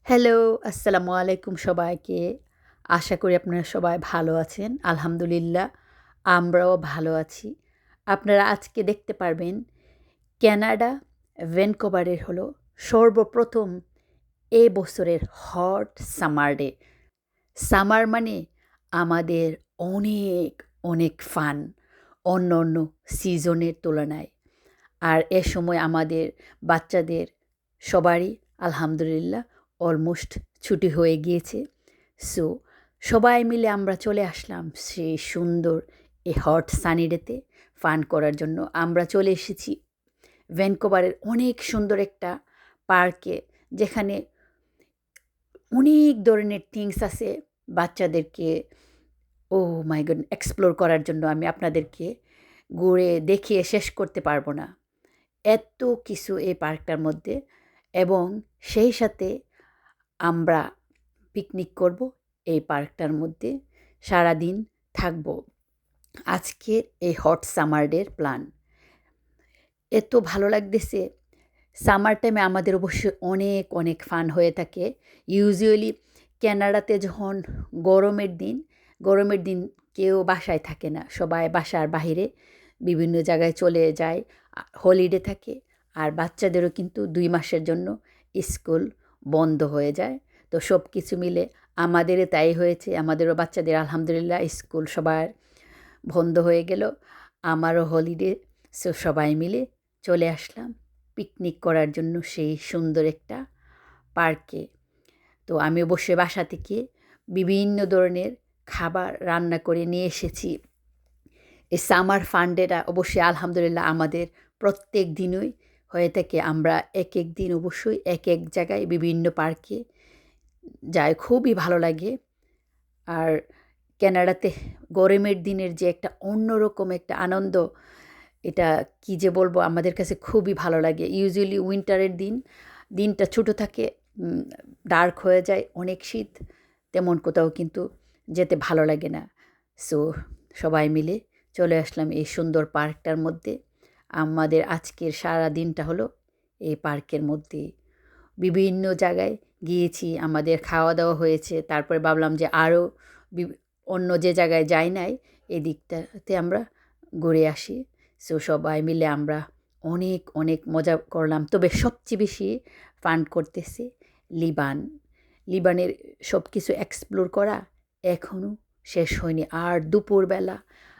Hello, আসসালামু আলাইকুম সবাইকে। আশা করি আপনারা সবাই ভালো আছেন। আলহামদুলিল্লাহ, আমরাও ভালো আছি। আপনারা আজকে দেখতে পারবেন কানাডা ভ্যানকুভারের হলো সর্বপ্রথম এ বছরের হট সামার ডে। সামার মানে আমাদের অনেক, অনেক ফান অন্য সিজনের তুলনায়। আর এ সময় আমাদের বাচ্চাদের সবারই আলহামদুলিল্লাহ অলমোস্ট ছুটি হয়ে গিয়েছে। সো সবাই মিলে আমরা চলে আসলাম সেই সুন্দর এই হট সানি ডেতে ফান করার জন্য। আমরা চলে এসেছি ভ্যানকুভারের অনেক সুন্দর একটা পার্কে, যেখানে অনেক ধরনের থিংস আছে বাচ্চাদেরকে মাই গড এক্সপ্লোর করার জন্য। আমি আপনাদেরকে ঘুরে দেখিয়ে শেষ করতে পারবো না। এত কিছু এই পার্কটার মধ্যে, এবং সেই সাথে আমরা পিকনিক করব এই পার্কটার মধ্যে, সারাদিন থাকব। আজকের এই হট সামার ডের প্ল্যান এত ভালো লাগতেছে। সামার টাইমে আমাদের অবশ্যই অনেক অনেক ফান হয়ে থাকে। ইউজুয়ালি কানাডাতে যখন গরমের দিন কেউ বাসায় থাকে না, সবাই বাসার বাহিরে বিভিন্ন জায়গায় চলে যায়, হলিডে থাকে। আর বাচ্চাদেরও কিন্তু 2 মাসের জন্য স্কুল বন্ধ হয়ে যায়। তো সব কিছু মিলে আমাদেরও তাই হয়েছে। আমাদেরও বাচ্চাদের আলহামদুলিল্লাহ স্কুল সবার বন্ধ হয়ে গেল, আমারও হলিডে। সো সবাই মিলে চলে আসলাম পিকনিক করার জন্য সেই সুন্দর একটা পার্কে। তো আমি অবশ্যই বাসা থেকে বিভিন্ন ধরনের খাবার রান্না করে নিয়ে এসেছি। এই সামার ফান্ডেটা অবশ্যই আলহামদুলিল্লাহ আমাদের প্রত্যেক দিনই হয়ে থাকে। আমরা এক এক দিন অবশ্যই এক এক জায়গায় বিভিন্ন পার্কে যাই, খুবই ভালো লাগে। আর কানাডাতে গরমের দিনের যে একটা অন্যরকম একটা আনন্দ, এটা কী যে বলবো, আমাদের কাছে খুবই ভালো লাগে। ইউজুয়ালি উইন্টারের দিনটা ছোটো থাকে, ডার্ক হয়ে যায়, অনেক শীত, তেমন কোথাও কিন্তু যেতে ভালো লাগে না। সো সবাই মিলে চলে আসলাম এই সুন্দর পার্কটার মধ্যে। আমাদের আজকের সারা দিনটা হলো এই পার্কের মধ্যে। বিভিন্ন জায়গায় গিয়েছি, আমাদের খাওয়া দাওয়া হয়েছে। তারপরে ভাবলাম যে আরও অন্য যে জায়গায় যাই নাই, এই দিকটাতে আমরা ঘুরে আসি। সো সবাই মিলে আমরা অনেক অনেক মজা করলাম। তবে সবচেয়ে বেশি ফান করতেছে লিবানের সব কিছু এক্সপ্লোর করা এখনও শেষ হয়নি। আর দুপুরবেলা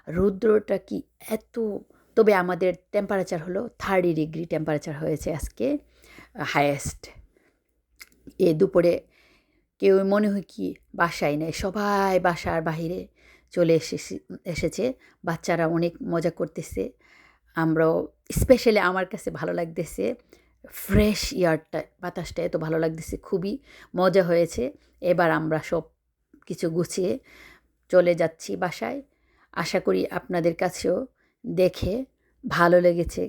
রৌদ্রটা কি এত! তবে আমাদের টেম্পারেচার হলো 30 ডিগ্রি টেম্পারেচার হয়েছে আজকে হায়েস্ট। এ দুপুরে কেউ মনে হয় কি বাসায় নেই, সবাই বাসার বাহিরে চলে এসেছে। বাচ্চারা অনেক মজা করতেছে, আমরাও। স্পেশালি আমার কাছে ভালো লাগতেছে ফ্রেশ এয়ারটা, বাতাসটা এত ভালো লাগতেছে, খুবই মজা হয়েছে। এবার আমরা সব কিছু গুছিয়ে চলে যাচ্ছি বাসায়। আশা করি আপনাদের কাছেও দেখে ভালো লেগেছে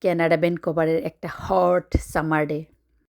কানাডা ভ্যানকুভারের একটা হট সামার ডে।